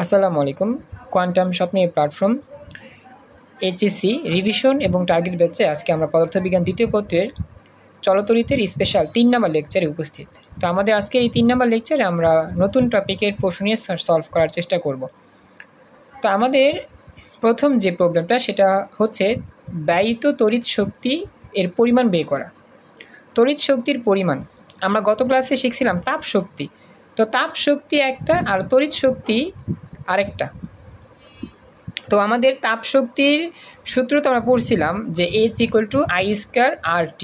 আসসালামু আলাইকুম। কোয়ান্টাম স্বপ্নে প্ল্যাটফর্ম এইচএসসি রিভিশন এবং টার্গেট ব্যাচে আজকে আমরা পদার্থবিজ্ঞান দ্বিতীয় পত্রের চলতরিতের স্পেশাল 3 নাম্বার লেকচারে উপস্থিত। তো আমাদের আজকে এই 3 নাম্বার লেকচারে আমরা নতুন টপিকের প্রশ্ন নিয়ে সলভ করার চেষ্টা করব। তো আমাদের প্রথম যে প্রবলেমটা সেটা হচ্ছে ব্যয়িত তড়িৎ শক্তি এর পরিমাণ বের করা। তড়িৎ শক্তির পরিমাণ আমরা গত ক্লাসে শিখছিলাম তাপ শক্তি। তো তাপ শক্তি একটা আর তড়িৎ শক্তি আরেকটা। তো আমাদের তাপ শক্তির সূত্র তো আমরা পড়ছিলাম যে H=I²RT,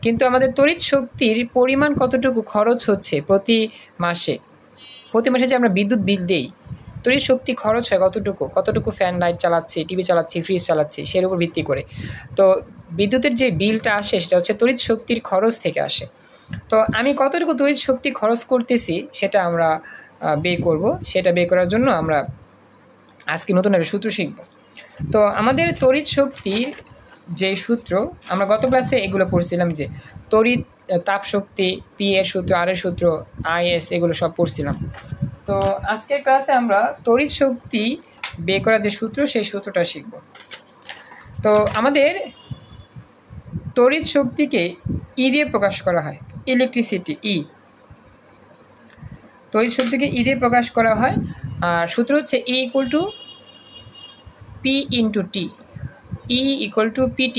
কিন্তু আমাদের তড়িৎ শক্তির পরিমাণ কতটুকু খরচ হচ্ছে প্রতি মাসে যে আমরা বিদ্যুৎ বিল দেই, তড়িৎ শক্তি খরচ হয় কতটুকু ফ্যান লাইট চালাচ্ছি, টিভি চালাচ্ছি, ফ্রিজ চালাচ্ছি, সের উপর ভিত্তি করে। তো বিদ্যুতের যে বিলটা আসে সেটা হচ্ছে তড়িৎ শক্তির খরচ থেকে আসে। তো আমি কতটুকু তড়িৎ শক্তি খরচ করতেছি সেটা আমরা বের করব। সেটা বের করার জন্য আমরা আজকে নতুন একটা সূত্র শিখব। তো আমাদের তড়িৎ শক্তির যে সূত্র আমরা গত ক্লাসে এগুলো পড়ছিলাম, যে তড়িৎ তাপ শক্তি, পি এর সূত্র, আর এর সূত্র, আইএস, এগুলো সব পড়ছিলাম। তো আজকের ক্লাসে আমরা তড়িৎ শক্তি বের করার যে সূত্র সেই সূত্রটা শিখব। তো আমাদের তড়িৎ শক্তিকে ই দিয়ে প্রকাশ করা হয়, ইলেকট্রিসিটি ই। তড়িৎ শক্তিকে ই দিয়ে প্রকাশ করা হয়, আর সূত্র হচ্ছে E=P×T, E=PT।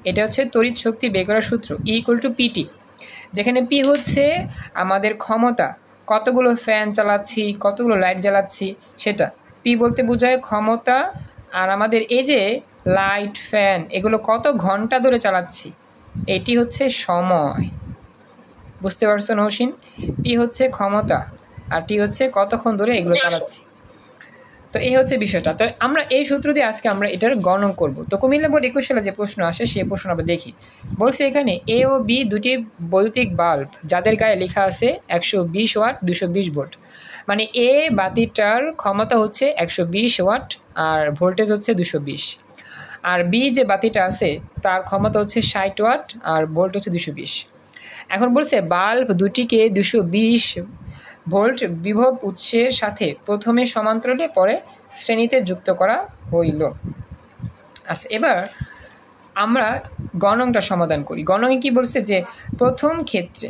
এটা হচ্ছে তড়িৎ শক্তি বের করার সূত্র, E=PT, যেখানে P হচ্ছে আমাদের ক্ষমতা, কতগুলো ফ্যান চালাচ্ছি, কতগুলো লাইট জ্বালাচ্ছি সেটা। P বলতে বোঝায় ক্ষমতা, আর আমাদের এই যে লাইট, ফ্যান, এগুলো কত ঘন্টা ধরে চালাচ্ছি, এটি হচ্ছে সময়। বুঝতে পারছো নৌসিন? P হচ্ছে ক্ষমতা আর T হচ্ছে কতক্ষণ ধরে এগুলো চালাচ্ছি। তো এই হচ্ছে বিষয়টা। তো আমরা এই সূত্র দিয়ে আজকে আমরা এটার গণন করব। তো কুমিল্লা বোর্ড 21 সালে যে প্রশ্ন আসে সেই প্রশ্ন আমরা দেখি। বলছে এখানে এ ও বি দুটি বৈদ্যুতিক বাল্ব যাদের গায়ে লেখা আছে 120 ওয়াট 220 ভোল্ট, মানে এ বাতিটার ক্ষমতা হচ্ছে 120 ওয়াট আর ভোল্টেজ হচ্ছে 220, আর বি যে বাতিটা আছে তার ক্ষমতা হচ্ছে 60 ওয়াট আর ভোল্ট হচ্ছে 220। এখন বলছে বাল্ব দুটিকে 220 ভোল্ট বিভব উৎসের সাথে প্রথমে সমান্তরালে পরে শ্রেণীতে যুক্ত করা হইল। আচ্ছা, এবার আমরা গণনটা সমাধান করি। গণনে কি বলছে যে প্রথম ক্ষেত্রে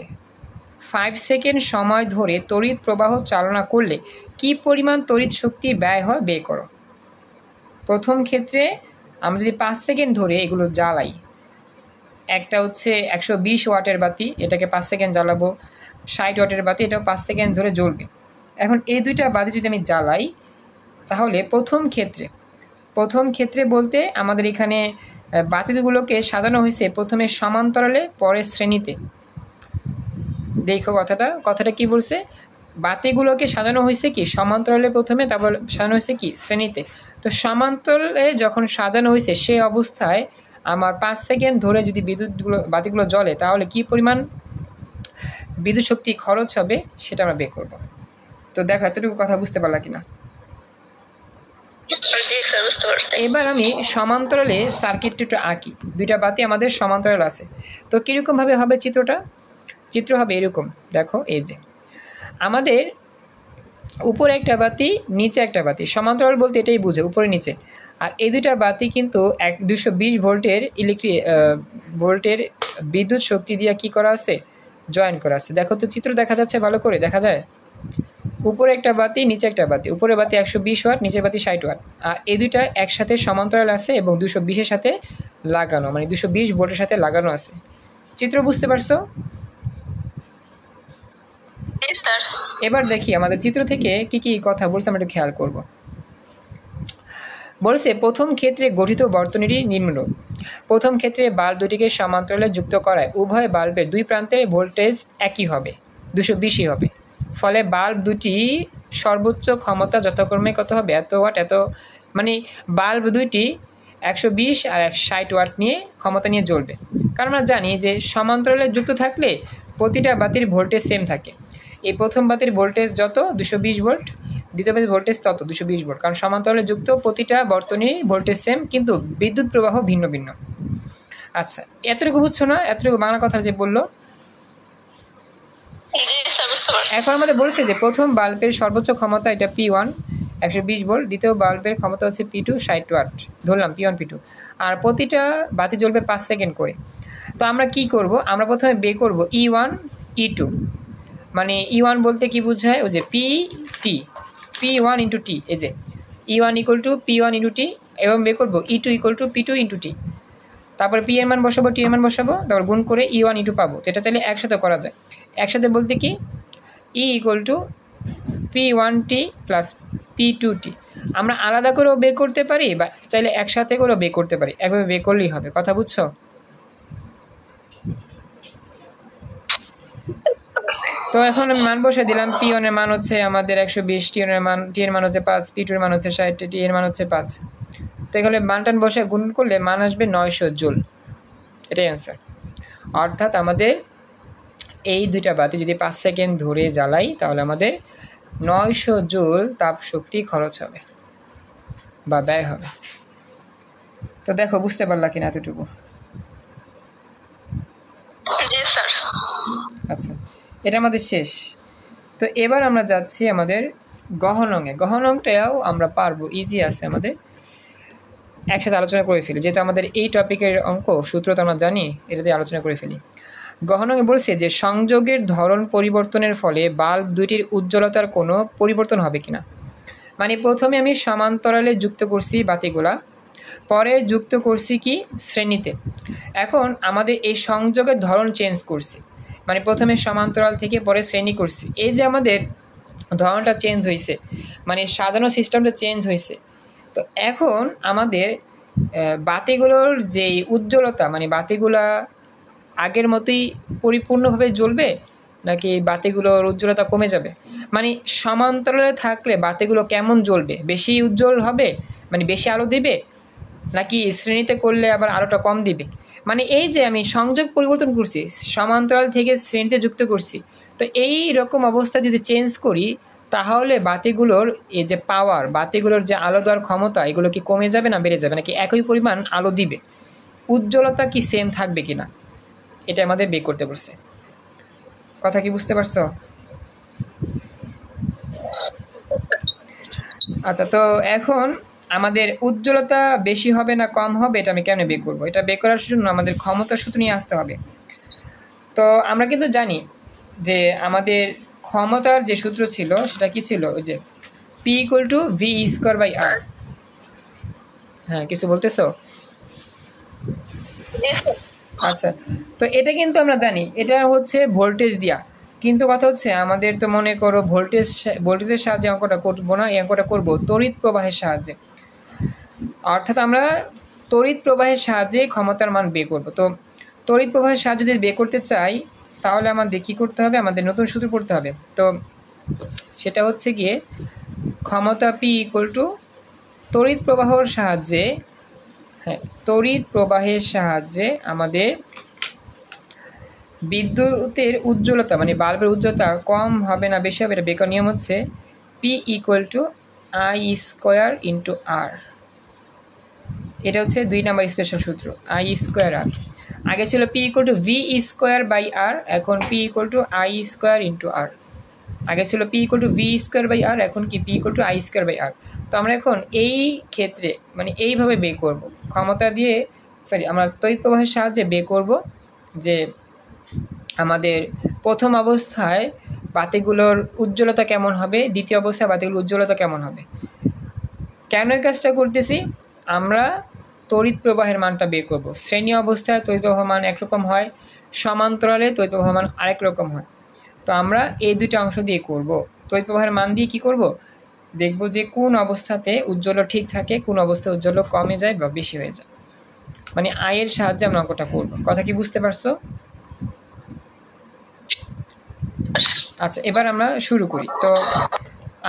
5 সেকেন্ড সময় ধরে তড়িৎ প্রবাহ চালনা করলে কি পরিমাণ তড়িৎ শক্তি ব্যয় হয় বের করো। প্রথম ক্ষেত্রে আমরা যদি 5 সেকেন্ড ধরে এগুলো জ্বালাই, একটা হচ্ছে 120 ওয়াটের বাতি, এটাকে 5 সেকেন্ড জ্বালাবো, 60 ওয়াটের বাতি, এটাও 5 সেকেন্ড ধরে জ্বলবে। এখন এই দুইটা বাতি যদি আমি জ্বালাই, তাহলে প্রথম ক্ষেত্রে বলতে আমাদের এখানে বাতিগুলোকে সাজানো হয়েছে প্রথমে সমান্তরালে পরে শ্রেণীতে। দেখো কথাটা কি বলছে, বাতিগুলোকে সাজানো হয়েছে কি সমান্তরালে প্রথমে, তারপর সাজানো হয়েছে কি শ্রেণীতে। তো সমান্তরালে যখন সাজানো হয়েছে সে অবস্থায় আমার 5 সেকেন্ড ধরে যদি বাতিগুলো জ্বলে তাহলে কি পরিমাণ বিদ্যুৎ শক্তি খরচ হবে সেটা আমরা বের করব। তো দেখো এতটুকু কথা বুঝতে পারলা কিনা। এবার আমি সমান্তরালে সার্কিটটা আঁকি। দুইটা বাতি আমাদের সমান্তরাল আছে। তো কিরকম ভাবে হবে চিত্র হবে এরকম। দেখো এই যে আমাদের উপরে একটা বাতি, নিচে একটা বাতি, সমান্তরাল বলতে এটাই বুঝে উপরে নিচে। আর এই দুইটা বাতি কিন্তু 220 ভোল্টের বিদ্যুৎ শক্তি দিয়ে কি করা আছে, জয়েন করা আছে। দেখো তো চিত্র দেখা যাচ্ছে, ভালো করে দেখা যায়। উপরে একটা বাতি, নিচে একটা বাতি, উপরে বাতি 120 ওয়াট, নিচের বাতি 60 ওয়াট, আর এই দুইটা একসাথে সমান্তরাল আছে এবং 220-এর সাথে লাগানো, মানে 220 ভোল্টের সাথে লাগানো আছে। চিত্র বুঝতে পারছো? এবার দেখি আমাদের চিত্র থেকে কি কি কথা বলছে আমরা একটু খেয়াল করব। বলছে প্রথম ক্ষেত্রে গঠিত বর্তনীটি নিম্নরূপ। প্রথম ক্ষেত্রে বাল্ব দুটিকে সমান্তরালে যুক্ত করায় উভয় বাল্বের দুই প্রান্তের ভোল্টেজ একই হবে, 220 হবে। ফলে বাল্ব দুটি সর্বোচ্চ ক্ষমতা যথাক্রমে কত হবে, এত ওয়াট এত, মানে বাল্ব দুইটি 120 আর 60 ওয়াট নিয়ে ক্ষমতা নিয়ে জ্বলবে। কারণ আমরা জানি যে সমান্তরালে যুক্ত থাকলে প্রতিটা বাতির ভোল্টেজ সেম থাকে। এই প্রথম বাতির ভোল্টেজ যত 220 ভোল্ট, দ্বিতীয় বাতির ভোল্টেজ তত 220 ভোল্ট, কারণ সমান্তরালে যুক্ত প্রতিটা বর্তনীর ভোল্টেজ সেম কিন্তু বিদ্যুৎ প্রবাহ ভিন্ন ভিন্ন। আচ্ছা, এতটুকু বুঝছো না? এতটুকু বাংলা কথা যে বললো এখন আমাদের বলছে যে প্রথম বাল্বের সর্বোচ্চ ক্ষমতা এটা P1 120 ভোল্ট, দ্বিতীয় বাল্বের ক্ষমতা হচ্ছে P2 60 ওয়াট, ধরলাম P1 P2, আর প্রতিটা বাতি জ্বলবে 5 সেকেন্ড করে। তো আমরা কি করব, আমরা প্রথমে বের করব E1 E2, মানে E1 বলতে কি বোঝায়, ওই যে P1 ইন্টু টি, এই যে E1 equal to P1 into T, এবং বের করবো E2 equal to P2 into T. তারপরে পি এর মান বসাবো, টি এর মান বসাবো, তারপর গুণ করে E1 E2 পাবো। যেটা চাইলে একসাথে করা যায়। একসাথে বলতে কি, E equal to P1T plus P2T। আমরা আলাদা করেও বের করতে পারি, বা চাইলে একসাথে করেও বের করতে পারি, একভাবে বের করলেই হবে। কথা বুঝছো? তো এখন আমি মান বসে দিলাম। P1 এর মান হচ্ছে আমাদের 120, টি এর মান হচ্ছে 5, P2 এর মান হচ্ছে 60, টি এর মান হচ্ছে 5। তো এখানে মানটান বসে গুণ করলে মান আসবে 900 জুল। এটাই অ্যান্সার। অর্থাৎ আমাদের এই দুইটা বাতি যদি 5 সেকেন্ড ধরে জ্বালাই, তাহলে আমাদের 900 জুল তাপ শক্তি খরচ হবে বা ব্যয় হবে। তো দেখো বুঝতে পারলা কিনা এতটুকু? আচ্ছা, এটা আমাদের শেষ। তো এবার আমরা যাচ্ছি আমাদের গহনঙে। গহনংটাও আমরা পারবো, ইজি আছে আমাদের, একসাথে আলোচনা করে ফেলি। যেহেতু আমাদের এই টপিকের অঙ্ক সূত্র তো আমরা জানি, এটা দিয়ে আলোচনা করে ফেলি। গহনঙে বলছে যে সংযোগের ধরন পরিবর্তনের ফলে বাল্ব দুইটির উজ্জ্বলতার কোনো পরিবর্তন হবে কিনা। মানে প্রথমে আমি সমান্তরালে যুক্ত করছি বাতিগুলা, পরে যুক্ত করছি কি শ্রেণীতে। এখন আমাদের এই সংযোগের ধরন চেঞ্জ করছি, মানে প্রথমে সমান্তরাল থেকে পরে শ্রেণী করছি। এই যে আমাদের ধরনটা চেঞ্জ হয়েছে, মানে সাজানো সিস্টেমটা চেঞ্জ হয়েছে। তো এখন আমাদের বাতিগুলোর যে উজ্জ্বলতা, মানে বাতিগুলা আগের মতোই পরিপূর্ণভাবে জ্বলবে, নাকি বাতিগুলোর উজ্জ্বলতা কমে যাবে। মানে সমান্তরালে থাকলে বাতিগুলো কেমন জ্বলবে, বেশি উজ্জ্বল হবে, মানে বেশি আলো দিবে, নাকি শ্রেণীতে করলে আবার আলোটা কম দিবে। মানে এই যে আমি সংযোগ পরিবর্তন করছি, সমান্তরাল থেকে শ্রেণীতে যুক্ত করছি, তো এই রকম অবস্থা যদি চেঞ্জ করি, তাহলে বাতিগুলোর এই যে পাওয়ার, বাতিগুলোর যে আলো দেওয়ার ক্ষমতা, এগুলো কি কমে যাবে না বেড়ে যাবে, নাকি একই পরিমাণ আলো দিবে, উজ্জ্বলতা কি সেম থাকবে কিনা, এটা আমাদের বের করতে বলছে। কথা কি বুঝতে পারছো? আচ্ছা, তো এখন আমাদের উজ্জ্বলতা বেশি হবে না কম হবে, এটা আমি কেন বের করবো? এটা বের করার জন্য আমাদের ক্ষমতার সূত্র নিয়ে আসতে হবে। তো আমরা কিন্তু জানি যে আমাদের ক্ষমতার যে সূত্র ছিল সেটা কি ছিল, ওই যে P equal to V square by R. হ্যাঁ, কিছু বলতেছো? আচ্ছা, তো এটা কিন্তু আমরা জানি, এটা হচ্ছে ভোল্টেজ দিয়া। কিন্তু কথা হচ্ছে আমাদের তো মনে করো ভোল্টেজের সাহায্যে অঙ্কটা করবো না, এই অঙ্কটা করবো তড়িৎ প্রবাহের সাহায্যে। অর্থাৎ আমরা তড়িৎ প্রবাহের সাহায্যে ক্ষমতার মান বের করবো। তো তড়িৎ প্রবাহের সাহায্যে যদি বের করতে চাই, তাহলে আমাদের কী করতে হবে, আমাদের নতুন সূত্র পড়তে হবে। তো সেটা হচ্ছে গিয়ে ক্ষমতা P ইকুয়াল টু তড়িৎ প্রবাহের সাহায্যে, হ্যাঁ, তড়িৎ প্রবাহের সাহায্যে আমাদের বিদ্যুতের উজ্জ্বলতা, মানে বাল্বের উজ্জ্বলতা কম হবে না বেশি হবে, এটা বেকার নিয়ম হচ্ছে P equal to I square into R. এটা হচ্ছে 2 নম্বর স্পেশাল সূত্র, I স্কোয়ার আর। আগে ছিল P equal to V square by R, এখন P equal to I square into R. আগে ছিল P equal to V square by R, এখন কি P equal to I square by R. তো আমরা এখন এই ক্ষেত্রে মানে এইভাবে বের করব, ক্ষমতা দিয়ে আমরা তড়িৎ প্রবাহের সাহায্যে বের করব যে আমাদের প্রথম অবস্থায় বাতিগুলোর উজ্জ্বলতা কেমন হবে, দ্বিতীয় অবস্থায় বাতিগুলোর উজ্জ্বলতা কেমন হবে। কেন এই কাজটা করতেছি, আমরা তড়িৎ প্রবাহের মানটা বের করব। শ্রেণী অবস্থায় তড়িৎ প্রবাহ মান একরকম হয়, সমান্তরালে তড়িৎ প্রবাহ মান আরেক রকম হয়। তো আমরা এই দুইটা অংশ দিয়ে করব। তড়িৎ প্রবাহের মান দিয়ে কি করব, দেখব যে কোন অবস্থাতে উজ্জ্বল ঠিক থাকে, কোন অবস্থায় উজ্জ্বল কমে যায় বা বেশি হয়ে যায়। মানে আয়ের সাহায্যে আমরা অঙ্কটা করব। কথা কি বুঝতে পারছো? আচ্ছা, এবার আমরা শুরু করি। তো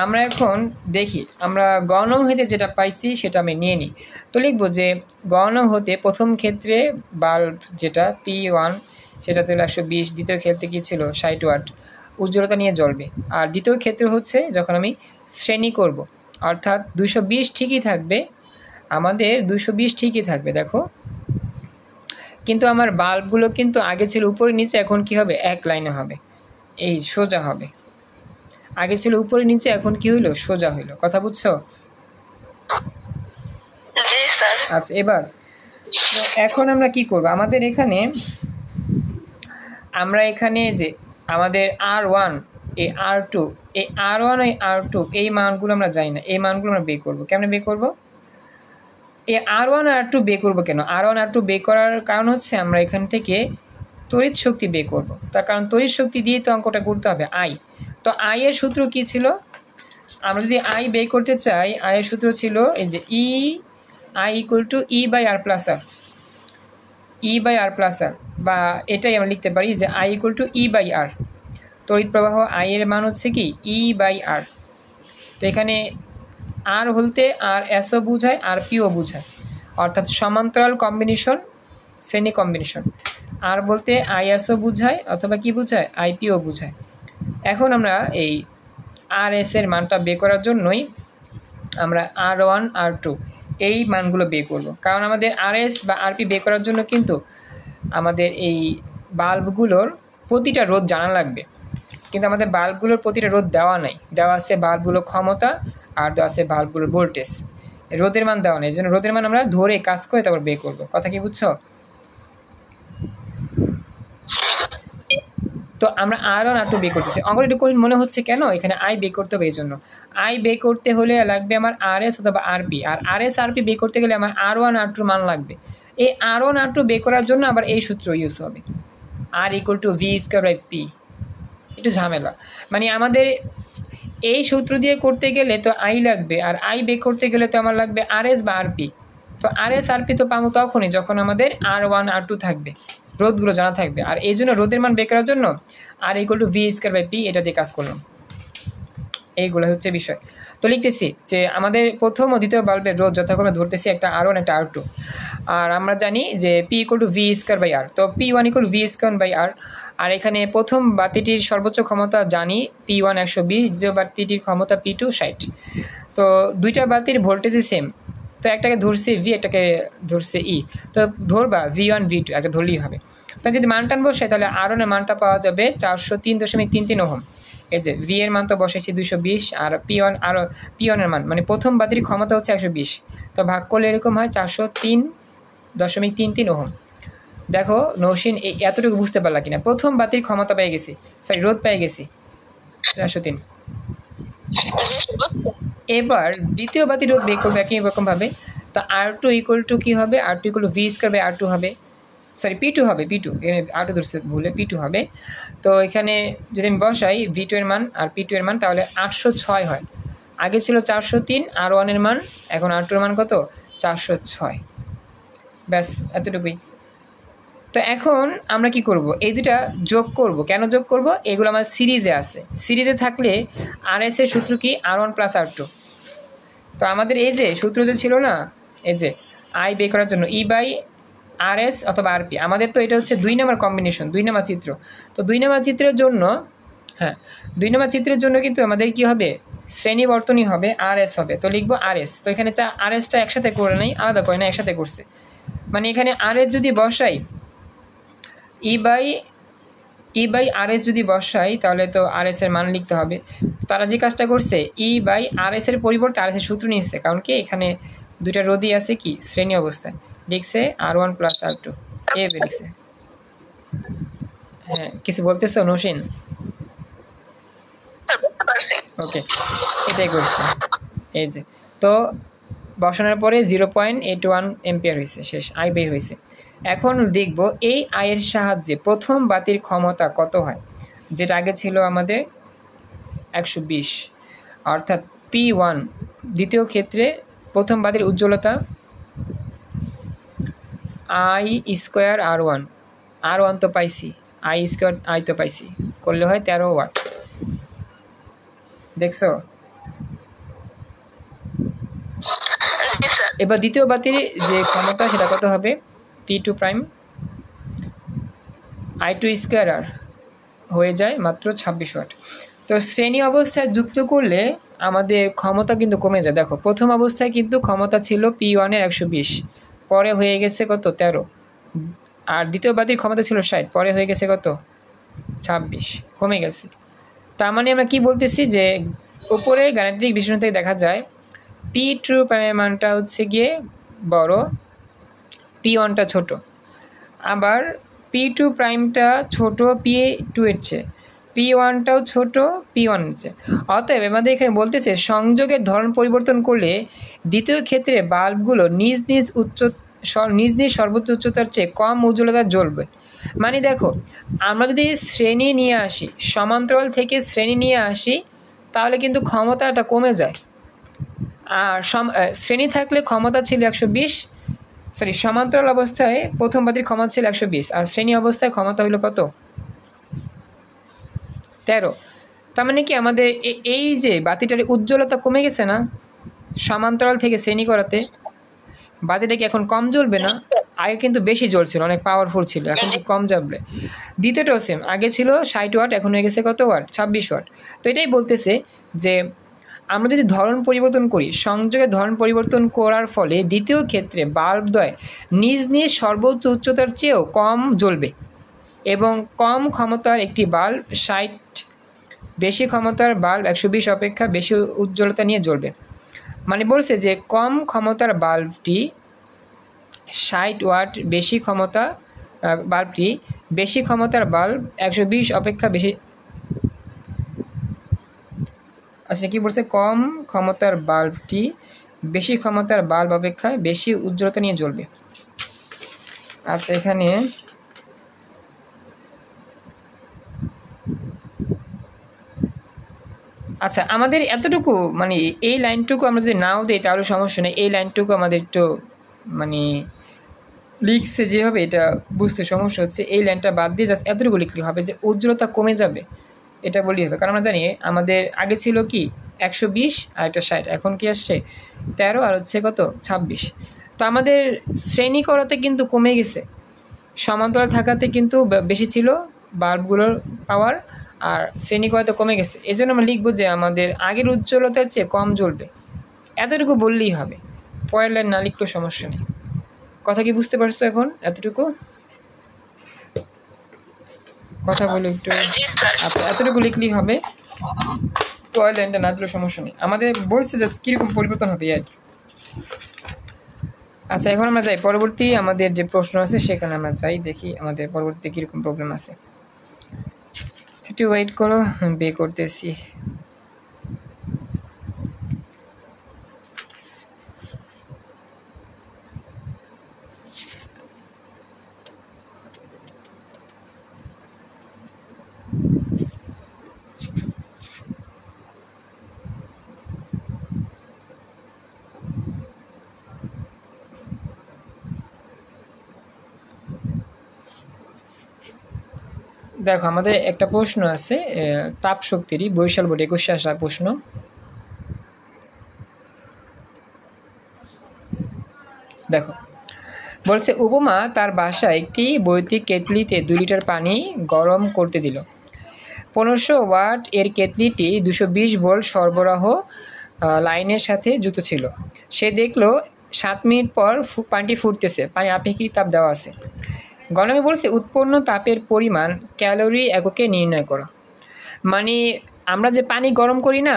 আমরা এখন দেখি, আমরা গণন হতে যেটা পাইছি সেটা আমি নিয়ে নিই। তো লিখবো যে গণন হতে প্রথম ক্ষেত্রে বাল্ব যেটা P1 সেটা ছিল 120, দ্বিতীয় ক্ষেত্রে কী ছিল 60 ওয়াট উজ্জ্বলতা নিয়ে জ্বলবে। আর দ্বিতীয় ক্ষেত্রে হচ্ছে যখন আমি শ্রেণী করব, অর্থাৎ 220 ঠিকই থাকবে, আমাদের 220 ঠিকই থাকবে। দেখো, কিন্তু আমার বাল্বগুলো কিন্তু আগে ছিল উপরে নিচে, এখন কি হবে, এক লাইনে হবে। এই সোজা হবে, আগে ছিল উপরে নিচে, এখন কি হইলো সোজা হইলো। কথা বুঝছো? আচ্ছা, এবার এখন আমরা কি করব, আমাদের এখানে যে আমাদের R1 এই R2 এই R1 এই R2 এই মানগুলো আমরা জানি না, এই মানগুলো আমরা বের করবো। কেমনে বের করবো? এই R1 R2 বের করবো কেন? R1 R2 বের করার কারণ হচ্ছে আমরা এখান থেকে তড়িৎ শক্তি বের করবো। তার কারণ তড়িৎ শক্তি দিয়ে তো অঙ্কটা করতে হবে। আই, তো আই এর সূত্র কি ছিল? আমরা যদি আই বের করতে চাই, আই এর সূত্র ছিল এই যে I equal to E/R plus R, E/R plus R, বা এটাই আমরা লিখতে পারি যে আই ইকুয়াল টু E/R। তড়িৎ প্রবাহ আই এর মান হচ্ছে কি E/R। তো এখানে আর বলতে আর এসও বুঝায়, আর পিও বুঝায়, অর্থাৎ সমান্তরাল কম্বিনেশন, শ্রেণী কম্বিনেশন। আর বলতে আইএসও বুঝায় অথবা কি বুঝায়, আইপিও বুঝায়। এখন আমরা এই আর এস এর মানটা বের করার জন্যই আমরা R1 R2 এই মানগুলো বের করব, কারণ আমাদের আরএস বা আরপি বের করার জন্য কিন্তু আমাদের এই বাল্বগুলোর প্রতিটা রোধ জানা লাগবে, কিন্তু আমাদের বাল্বগুলোর প্রতিটা রোধ দেওয়া নাই। দেওয়া আছে বাল্বগুলোর ক্ষমতা আর দেওয়া আছে বাল্বগুলোর ভোল্টেজ, রোদের মান দেওয়া নেই। এই জন্য রোদের মান আমরা ধরে কাজ করে তারপর বের করবো। কথা কি বুঝছো? তো আমরা R1 R2 বের করতেছি। অঙ্কটা একটু কঠিন মনে হচ্ছে কেন? এখানে আই বের করতে হবে, এই জন্য আই বের করতে হলে লাগবে আমার আরএস অথবা আরপি, আর আরএস আরপি বের করতে গেলে আমার R1 R2 মান লাগবে। এই R1 R2 বের করার জন্য আবার এই সূত্র ইউজ হবে, R equal to V square by P. একটু ঝামেলা, মানে আমাদের এই সূত্র দিয়ে করতে গেলে তো আই লাগবে, আর আই বের করতে গেলে তো আমার লাগবে আরএস বা আরপি। তো আরএস আরপি তো পাবো তখনই যখন আমাদের R1 R2 থাকবে, রোধগুলো জানা থাকবে। আর এই জন্য রোধের মান বের করার জন্য R equal to V square by P এটা দিয়ে কাজ করলাম। এইগুলো হচ্ছে বিষয়। তো লিখতেছি যে আমাদের প্রথম ও দ্বিতীয় বাল্বের রোধ যথাক্রমে ধরতেছি একটা R1 একটা R2, আর আমরা জানি যে P equal to V square by R, তো P1 equal V square by R. আর এখানে প্রথম বাতিটির সর্বোচ্চ ক্ষমতা জানি P1 120, দ্বিতীয় বাতিটির ক্ষমতা P2 60। তো দুইটা বাতির ভোল্টেজই সেম, তো একটাকে ধরছে ভি, একটাকে ধরছে ই, তো ধরবা V1 V2 একটা ধরলেই হবে। তো যদি মান টান বসে তাহলে R1 এর মানটা পাওয়া যাবে 403.33 ওহম। এই যে ভি এর মান তো বসেছি 220, আর P1 এর মান মানে প্রথম বাতির ক্ষমতা হচ্ছে 120, তো ভাগ করলে এরকম হয় 403.33 ওহম। দেখো নৌসিন এতটুকু বুঝতে পারলা কিনা? প্রথম বাতির ক্ষমতা পেয়ে গেছি, সরি রোধ পেয়ে গেছি 403। এবার দ্বিতীয় বাতির রোধ বের করবো একই রকমভাবে। তো R2 ইকুয়াল টু কী হবে? R2 equal to V square by R2 হবে, সরি P2 হবে, P2 এখানে R2 ধরছে ভুলে, P2 হবে। তো এখানে যদি আমি বসাই V2 এর মান আর P2 এর মান, তাহলে 806 হয়। আগে ছিল 403 R1 এর মান, এখন R2 এর মান কত? 406। ব্যাস এতটুকুই। তো এখন আমরা কি করব? এই দুটা যোগ করব। কেন যোগ করব? এগুলো আমার সিরিজে আছে, সিরিজে থাকলে আরএস এর সূত্র কি R1 প্লাস R2। তো আমাদের এই যে সূত্র যে ছিল না, এই যে আই বের করার জন্য E/RS অথবা আরপি, আমাদের তো এটা হচ্ছে 2 নম্বর কম্বিনেশন, 2 নম্বর চিত্র। তো 2 নম্বর চিত্রের জন্য, হ্যাঁ 2 নম্বর চিত্রের জন্য কিন্তু আমাদের কি হবে? শ্রেণী বর্তনী হবে, RS হবে। তো লিখবো RS। তো এখানে RSটা একসাথে করে নেই, আলাদা করে না, একসাথে করছে। মানে এখানে RS যদি বসাই, E/RS যদি বসাই তাহলে তো RS এর মান লিখতে হবে। তারা যে কাজটা করছে E/RS এর পরিবর্তে RS এর সূত্র নিচ্ছে, কারণ কি এখানে দুইটা রোধই আছে কি শ্রেণী অবস্থায়, লিখছে R1 প্লাস R2 এভাবে লিখছে। হ্যাঁ কিছু বলতেছো নৌসিন? ওকে, এটাই করছে। এই যে তো বসানোর পরে 0.81 এম্পিয়ার হয়েছে, শেষ আই বের হয়েছে। এখন দেখব এই আয়ের সাহায্যে প্রথম বাতির ক্ষমতা কত হয়, যেটা আগে ছিল আমাদের 120, অর্থাৎ P1। দ্বিতীয় ক্ষেত্রে প্রথম বাতির উজ্জ্বলতা I স্কোয়ার R1 তো পাইছি, I স্কোয়ার I তো পাইছি, করলে হয় 13 ওয়াট। দেখছো? এবার দ্বিতীয় বাতির যে ক্ষমতা সেটা কত হবে? P2 প্রাইম I2 স্কোয়ার আর হয়ে যায় মাত্র 26 ওয়াট। তো শ্রেণী অবস্থায় যুক্ত করলে আমাদের ক্ষমতা কিন্তু কমে যায়। দেখো প্রথম অবস্থায় কিন্তু ক্ষমতা ছিল P1 এর 120, পরে হয়ে গেছে কত? 13। আর দ্বিতীয় বাতির ক্ষমতা ছিল 60, পরে হয়ে গেছে কত? 26 কমে গেছে। তার মানে আমরা কি বলতেছি যে উপরে গাণিতিক বিশ্লেষণ থেকে দেখা যায় P2 প্রাইমের মানটা হচ্ছে গিয়ে বড়, P1টা ছোট, আবার P2 প্রাইমটা ছোট P2 এর চেয়ে, P1টাও ছোট P1 এর চেয়ে। অতএব আমাদের এখানে বলতেছে সংযোগের ধরন পরিবর্তন করলে দ্বিতীয় ক্ষেত্রে বাল্বগুলো নিজ নিজ সর্বোচ্চ উচ্চতার চেয়ে কম উজ্জ্বলতা জ্বলবে। মানে দেখো, আমরা যদি শ্রেণী নিয়ে আসি, সমান্তরাল থেকে শ্রেণী নিয়ে আসি, তাহলে কিন্তু ক্ষমতাটা কমে যায়। আর শ্রেণী থাকলে ক্ষমতা ছিল 120, সমান্তরাল অবস্থায় প্রথম বাতির ক্ষমতা ছিল 120, আর শ্রেণী অবস্থায় ক্ষমতা হইল কত? 13। তার মানে কি আমাদের এই যে বাতিটার উজ্জ্বলতা কমে গেছে না সমান্তরাল থেকে শ্রেণী করাতে? বাতিটা কি এখন কম জ্বলবে না? আগে কিন্তু বেশি জ্বলছিল, অনেক পাওয়ারফুল ছিল, এখন কি কম জ্বলবে? দ্বিতীয়টাও সেম, আগে ছিল 60 ওয়াট, এখন হয়ে গেছে কত ওয়াট? 26 ওয়াট। তো এটাই বলতেছে যে আমরা যদি ধরন পরিবর্তন করি, সংযোগের ধরন পরিবর্তন করার ফলে দ্বিতীয় ক্ষেত্রে বাল্বদ্বয় নিজ সর্বোচ্চ উচ্চতার চেয়েও কম জ্বলবে এবং কম ক্ষমতার একটি বাল্ব 60, বেশি ক্ষমতার বাল্ব 120 অপেক্ষা বেশি উজ্জ্বলতা নিয়ে জ্বলবে। মানে বলছে যে কম ক্ষমতার বাল্বটি 60 ওয়াট, বেশি ক্ষমতার বাল্ব 120 অপেক্ষা বেশি। আচ্ছা, কি বলছে? কম ক্ষমতার বাল্বটি বেশি ক্ষমতার বাল্ব অপেক্ষা বেশি উজ্জ্বলতা নিয়ে জ্বলবে। আচ্ছা, এখানে আচ্ছা আমাদের এতটুকু মানে এই লাইনটুকু আমরা যদি নাও দিই তাহলে সমস্যা নেই। এই লাইনটুকু আমাদের একটু মানে লিখছে যেভাবে, এটা বুঝতে সমস্যা হচ্ছে। এই লাইনটা বাদ দিয়ে জাস্ট এতটুকু লিখলে হবে যে উজ্জ্বলতা কমে যাবে, এটা বললেই হবে। কারণ আমরা জানি আমাদের আগে ছিল কি 120 আর একটা 60, এখন কি আসছে 13 আর হচ্ছে কত 26। তো আমাদের শ্রেণী করাতে কিন্তু কমে গেছে, সমান্তরাল থাকাতে কিন্তু বেশি ছিল বাল্বগুলোর পাওয়ার, আর শ্রেণী করাতে কমে গেছে। এই জন্য আমরা লিখবো যে আমাদের আগের উজ্জ্বলতার চেয়ে কম জ্বলবে, এতটুকু বললেই হবে। পরের লাইন না লিখলেও সমস্যা নেই। কথা কি বুঝতে পারছো এখন? এতটুকু কথা বলে একটু। আচ্ছা, এতটুকু লিখলেই হবে, পরের লাইনটা না দিলেও সমস্যা নেই। আমাদের বলছে যে কীরকম পরিবর্তন হবে আর কি। আচ্ছা, এখন আমরা যাই পরবর্তী আমাদের যে প্রশ্ন আছে সেখানে আমরা যাই, দেখি আমাদের পরবর্তীতে কীরকম প্রবলেম আছে। একটু ওয়েট করো, বে করতেছি। দেখো, আমাদের একটা প্রশ্ন আছে তাপ শক্তিরই, বরিশাল বোর্ড 21 আসা প্রশ্ন। দেখো, বলছে উপমা তার বাসায় একটি বৈদ্যুতিক কেটলিতে 2 লিটার পানি গরম করতে দিল। 1500 ওয়াট এর কেটলিটি 220 ভোল্ট সরবরাহ লাইনের সাথে যুক্ত ছিল। সে দেখলো 7 মিনিট পর পানিটি ফুটতেছে। পানি আপেক্ষিক তাপ দেওয়া আছে। গণকে বলছে উৎপন্ন তাপের পরিমাণ ক্যালোরি এককে নির্ণয় করো। মানে আমরা যে পানি গরম করি না,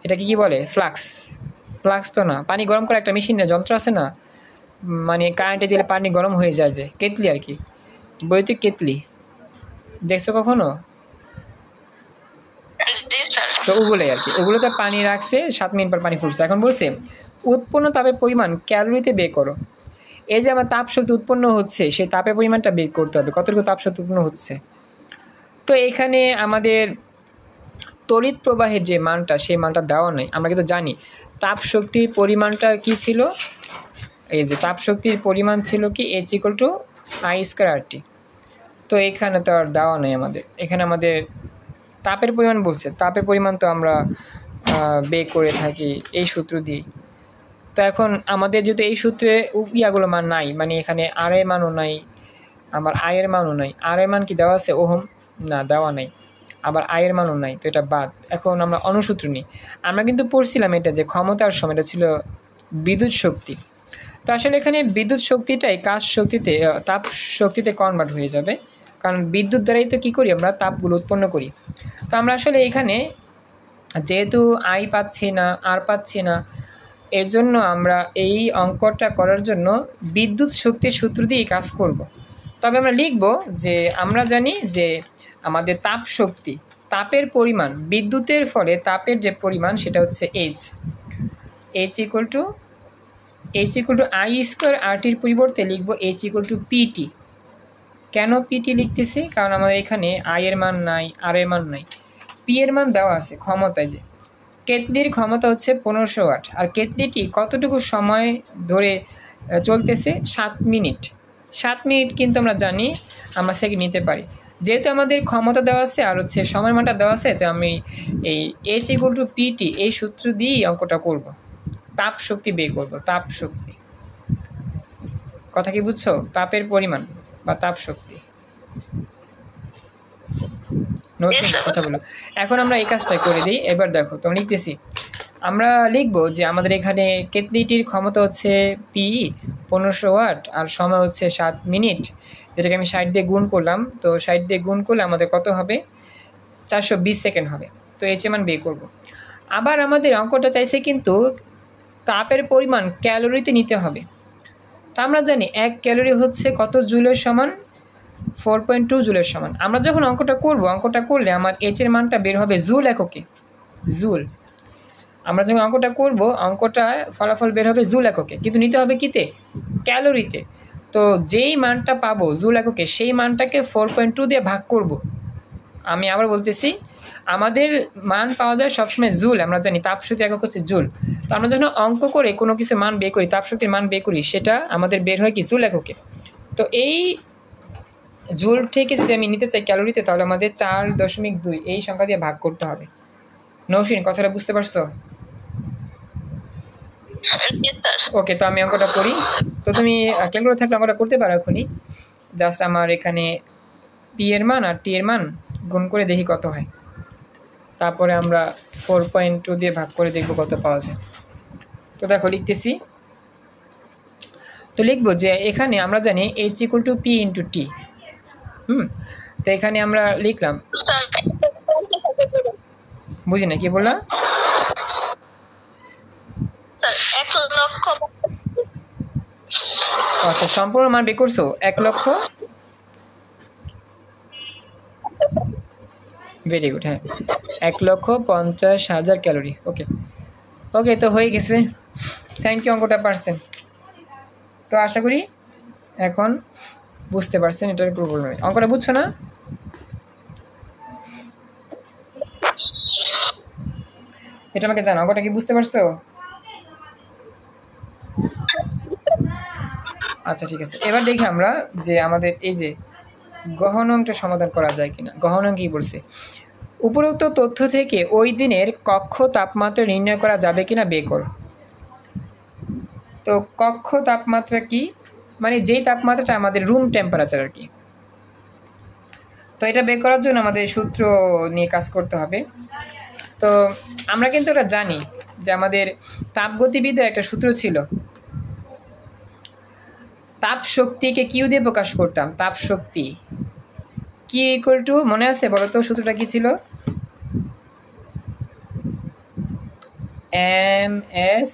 এটাকে কি বলে? ফ্লাক্স তো না, পানি গরম করা একটা মেশিন না, যন্ত্র আছে না, মানে কারেন্টে দিলে পানি গরম হয়ে যায়, যে কেটলি আর কি, বৈদ্যুতিক কেটলি, দেখছো কখনো? তো ওগুলোই আর কি, ওগুলোতে পানি রাখছে, 7 মিনিট পর পানি ফুটছে। এখন বলছে উৎপন্ন তাপের পরিমাণ ক্যালোরিতে বের করো। এই যে আমার তাপ শক্তি উৎপন্ন হচ্ছে, সেই তাপের পরিমাণটা বের করতে হবে, কতটুকু তাপ শক্তি উৎপন্ন হচ্ছে। তো এখানে আমাদের তড়িৎ প্রবাহের যে মানটা, সেই মানটা দেওয়া নেই। আমরা কিন্তু জানি তাপ শক্তির পরিমাণটা কি ছিল, এই যে তাপ শক্তির পরিমাণ ছিল কি H=I²RT। তো এখানে তো আর দেওয়া নেই আমাদের, এখানে আমাদের তাপের পরিমাণ বলছে। তাপের পরিমাণ তো আমরা বের করে থাকি এই সূত্র দিয়ে। তো এখন আমাদের যদি এই সূত্রে ইয়াগুলো মান নাই, মানে এখানে আর এর মানও নাই, আবার আয়ের মানও নাই। আর এর মান কি দেওয়া আছে? ওহম, না দেওয়া নাই। আবার আয়ের মানও নাই, তো এটা বাদ। এখন আমরা অনুসূত্র নিই। আমরা কিন্তু পড়ছিলাম এটা যে ক্ষমতার সময় এটা ছিল বিদ্যুৎ শক্তি। তো আসলে এখানে বিদ্যুৎ শক্তিটাই কাজ শক্তিতে, তাপ শক্তিতে কনভার্ট হয়ে যাবে। কারণ বিদ্যুৎ দ্বারাই তো কী করি আমরা তাপগুলো উৎপন্ন করি। তো আমরা আসলে এখানে যেহেতু আই পাচ্ছি না, আর পাচ্ছি না, এর জন্য আমরা এই অঙ্কটা করার জন্য বিদ্যুৎ শক্তির সূত্র দিয়েই কাজ করব। তবে আমরা লিখব যে আমরা জানি যে আমাদের তাপ শক্তি, তাপের পরিমাণ, বিদ্যুতের ফলে তাপের যে পরিমাণ সেটা হচ্ছে H equal to I square আরটির পরিবর্তে লিখব এইচ ইকুয়াল টু পিটি। কেন পিটি লিখতেছি? কারণ আমাদের এখানে আই এর মান নাই, আর এর মান নাই, পি এর মান দেওয়া আছে ক্ষমতায়। যে কেতলির ক্ষমতা হচ্ছে 1500 ওয়াট, আর কেতলিটি কতটুকু সময় ধরে চলতেছে? 7 মিনিট। 7 মিনিট কিন্তু আমরা জানি আমরা সেকেন্ড নিতে পারি। যেহেতু আমাদের ক্ষমতা দেওয়া আছে আর হচ্ছে সময় মানটা দেওয়া আছে, তো আমি এই এইচ ইকুয়াল টু পিটি এই সূত্র দিয়েই অঙ্কটা করব, তাপ শক্তি বের করব। তাপ শক্তি কথা কি বুঝছো? তাপের পরিমাণ বা তাপ শক্তি। কথা বলো। এখন আমরা এই কাজটা করে দিই। এবার দেখো তোমরা লিখতেছি, আমরা লিখব যে আমাদের এখানে কেতলিটির ক্ষমতা হচ্ছে পি 1500 ওয়াট আর সময় হচ্ছে 7 মিনিট, যেটাকে আমি 60 দিয়ে গুণ করলাম। তো 60 দিয়ে গুণ করলে আমাদের কত হবে? 420 সেকেন্ড হবে। তো এইচ এর মান বের করব। আবার আমাদের অঙ্কটা চাইছে কিন্তু তাপের পরিমাণ ক্যালোরিতে নিতে হবে। তো আমরা জানি 1 ক্যালোরি হচ্ছে কত জুলের সমান? 4.2 জুলের সমান। আমরা যখন অঙ্কটা করলে আমার এইচ এর মানটা বের হবে জুল এককে। জুল। আমরা যখন অঙ্কটা করব, অঙ্কটা ফলাফল বের হবে জুল এককে, কিন্তু নিতে হবে কিতে? ক্যালোরিতে। তো যেই মানটা পাবো জুল এককে, সেই মানটাকে 4.2 দিয়ে ভাগ করব। আমি আবার বলতেছি, আমাদের মান পাওয়া যায় সবসময় জুল, আমরা জানি তাপশক্তি একক হচ্ছে জুল। তো আমরা যখন অঙ্ক করে কোনো কিছু মান বের করি, তাপশক্তির মান বের করি, সেটা আমাদের বের হয় কি? জুল এককে। তো এই জুল থেকে যদি আমি নিতে চাই ক্যালোরিতে, তাহলে আমাদের 4.2 এই সংখ্যা দিয়ে ভাগ করতে হবে। নৌশিন, কথাটা বুঝতে পারছো? ওকে, তো আমি অঙ্কটা করি। তো তুমি ক্যালকুলেটর থাকলে অঙ্কটা করতে পারো এখনই। জাস্ট আমার এখানে পি এর মান আর টি এর মান গুণ করে দেখি কত হয়, তারপরে আমরা 4.2 দিয়ে ভাগ করে দেখব কত পাওয়া যায়। তো দেখো লিখতেছি। তো লিখবো যে এখানে আমরা জানি H equal to P into T. তো এখানে আমরা লিখলাম, বুঝি না কি বললাম? আচ্ছা, সম্পূর্ণ মান বের করছো? 1 লক্ষ। Very good. হ্যাঁ, 1,50,000 ক্যালোরি। ওকে ওকে, তো হয়ে গেছে। থ্যাংক ইউ, অঙ্কটা পারছেন। তো আশা করি এখন বুঝতে পারছেন এটার কোনো প্রবলেম নেই। অঙ্কটা বুঝছো না? এটা আমাকে জানো, অঙ্কটা কি বুঝতে পারছো? আচ্ছা ঠিক আছে, এবার দেখি আমরা যে আমাদের এই যে গহন অঙ্কটা সমাধান করা যায় কিনা। গহন অঙ্ক কি বলছে? উপরোক্ত তথ্য থেকে ওই দিনের কক্ষ তাপমাত্রা নির্ণয় করা যাবে কিনা বের করো। তো কক্ষ তাপমাত্রা কি? মানে যেই তাপমাত্রাটা আমাদের রুম টেম্পারেচার আর কি। তো এটা বের করার জন্য আমাদের সূত্র নিয়ে কাজ করতে হবে। তো আমরা কিন্তু এটা জানি যে আমাদের তাপগতিবিদ্যার একটা সূত্র ছিল, তাপ শক্তিকে কিউ দিয়ে প্রকাশ করতাম। তাপ শক্তি কি ইকুয়াল টু, মনে আছে বলো তো সূত্রটা কি ছিল? M S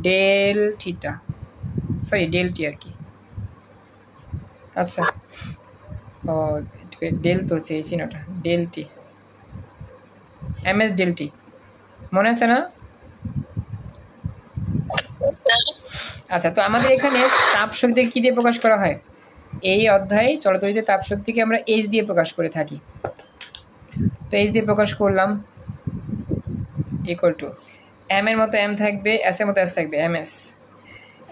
del theta, sorry del T আর কি। আচ্ছা, ও ডেল তো হচ্ছে এই চিহ্নটা, del T, M S del T, মনে আছে না? আচ্ছা, তো আমাদের এখানে তাপ শক্তিকে কি দিয়ে প্রকাশ করা হয়? এই অধ্যায়ে চলতরিতে তাপ শক্তিকে আমরা এইচ দিয়ে প্রকাশ করে থাকি। তো এইচ দিয়ে প্রকাশ করলাম ইকুয়াল টু এম এর মতো এম থাকবে, এস এর মতো এস থাকবে, এম এস।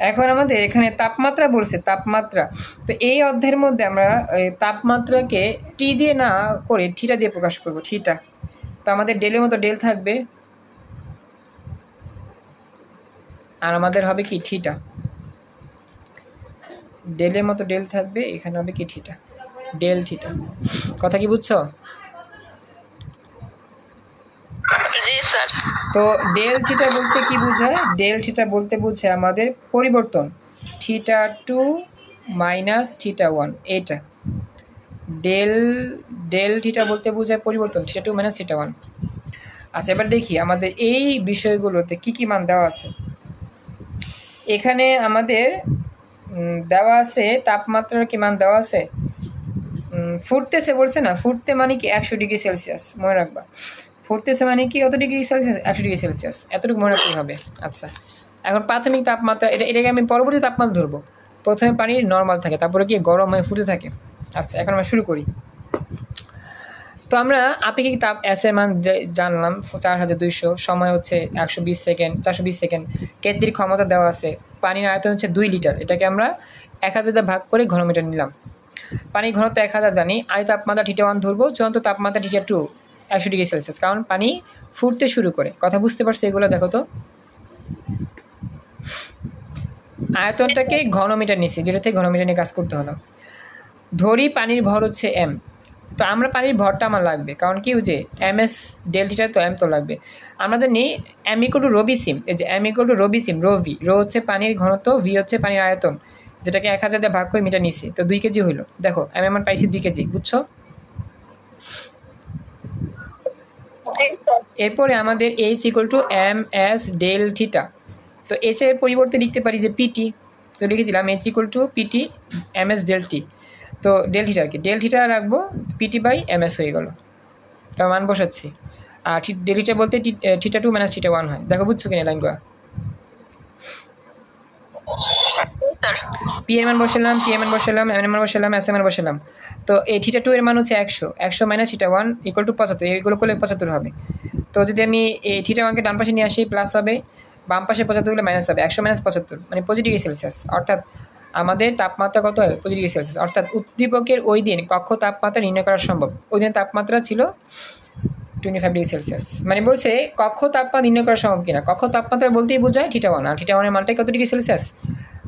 এখন আমাদের এখানে তাপমাত্রা বলছে, তাপমাত্রা। তো এই অধ্যায়ের মধ্যে আমরা তাপমাত্রাকে টি দিয়ে না করে থিটা দিয়ে প্রকাশ করব, থিটা। তো আমাদের ডেলের মতো ডেল থাকবে, আর আমাদের হবে কি থিটা। ডেলের মতো ডেল থাকবে, এখানে হবে কি থিটা, ডেল থিটা। কথা কি বুঝছো? তো ডেল থিটা বলতে কি বোঝায়? ডেল থিটা বলতে বোঝায় আমাদের পরিবর্তন, থিটা 2 মাইনাস থিটা 1, এইটা। ডেল ডেল থিটা বলতে বোঝায় পরিবর্তন, theta two minus theta one. আচ্ছা এবার দেখি আমাদের এই বিষয়গুলোতে কি কি মান দেওয়া আছে। এখানে আমাদের দেওয়া আছে তাপমাত্রার কি মান দেওয়া আছে, ফুটতেছে বলছে না, ফুটতে মানে কি 100°C, মনে রাখবা। ফুটতেছে মানে কি কত ডিগ্রি সেলসিয়াস, 100°C, এতটুকু মনে রাখতেই হবে। আচ্ছা এখন প্রাথমিক তাপমাত্রা, এটাকে আমি পরবর্তী তাপমাত্রা ধরবো। প্রথমে পানি নর্মাল থাকে, তারপরে কি গরম হয়ে ফুটে থাকে। আচ্ছা এখন আমরা শুরু করি। তো আমরা আপেক্ষিক তাপ এস এর মান জানলাম 4200, সময় হচ্ছে 120 সেকেন্ড, 420 সেকেন্ড। কেটলির ক্ষমতা দেওয়া আছে, পানির আয়তন হচ্ছে 2 লিটার, এটাকে আমরা 1000 ভাগ করে ঘনমিটার নিলাম। পানির ঘনত্ব 1000 জানি, আয় তাপমাত্রা থিটা ওয়ান ধরবো, চূড়ান্ত তাপমাত্রা থিটা টু 100°C, কারণ পানি ফুটতে শুরু করে। কথা বুঝতে পারছো এগুলো? দেখো তো আয়তনটাকে ঘনমিটার নিচ্ছি, যেটাতে ঘনমিটার নিয়ে কাজ করতে হলো। ধরি পানির ভর হচ্ছে এম, তো আমরা পানির ভরটা আমার লাগবে, কারণ কি যে এম এস ডেল থিটা, তো এম তো লাগবে। আমরা জানি M equal to rho B সিম, এই যে M equal to rho B সিম, রো ভি, রো হচ্ছে পানির ঘনত্ব, ভি হচ্ছে পানির আয়তন, যেটাকে 1000 দিয়ে ভাগ করে মিটার নিচ্ছি, তো 2 কেজি হইলো। দেখো আমি আমার পাইছি 2 কেজি, বুঝছো? এরপরে আমাদের H equal to M S del theta, তো এইচ এর পরিবর্তে লিখতে পারি যে পিটি, তো লিখে দিলাম H equal to PT M S del T. তো ডেল থিটা আর কি, ডেল থিটা রাখবো, পিটি বাই এম এস হয়ে গেল, তার মান বসাচ্ছি। আর ডেল থিটা বলতে theta two minus theta one হয়। দেখো বুঝছো কিনা লাইনগুলো? পি এর মান বসালাম, টি এর মান বসালাম, এম এর মান বসালাম, এস এর মান বসালাম। তো এই থিটা টু এর মান হচ্ছে 100 minus theta one equal to 75, এগুলো করলে 75 হবে। তো যদি আমি এই থিটা ওয়ানকে ডান পাশে নিয়ে আসি প্লাস হবে, বাম পাশে 75 হলে মাইনাস হবে, 100 মাইনাস 75 মানে 25°C, অর্থাৎ আমাদের তাপমাত্রা কত হয় 25°C। অর্থাৎ উদ্দীপকের ওই দিন কক্ষ তাপমাত্রা নির্ণয় করা সম্ভব। ওই দিন তাপমাত্রা ছিল 25°C, মানে বলছে কক্ষ তাপমাত্রা নির্ণয় করা সম্ভব কিনা। কক্ষ তাপমাত্রা বলতেই বোঝায় থিটা ওয়ান, আর থিটা ওয়ানের মানটাই কত ডিগ্রি সেলসিয়াস,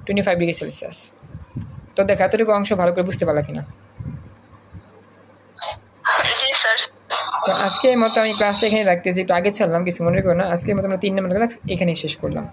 25°C। তো দেখো এতটুকু অংশ ভালো করে বুঝতে পারলা কিনা? জি স্যার। তো আজকের মতো আমি ক্লাসটা এখানে রাখতেছি, একটু আগে ছাড়লাম, কিছু মনে করো না। আজকের মতো আমরা 3 নম্বর ক্লাস এখানেই শেষ করলাম।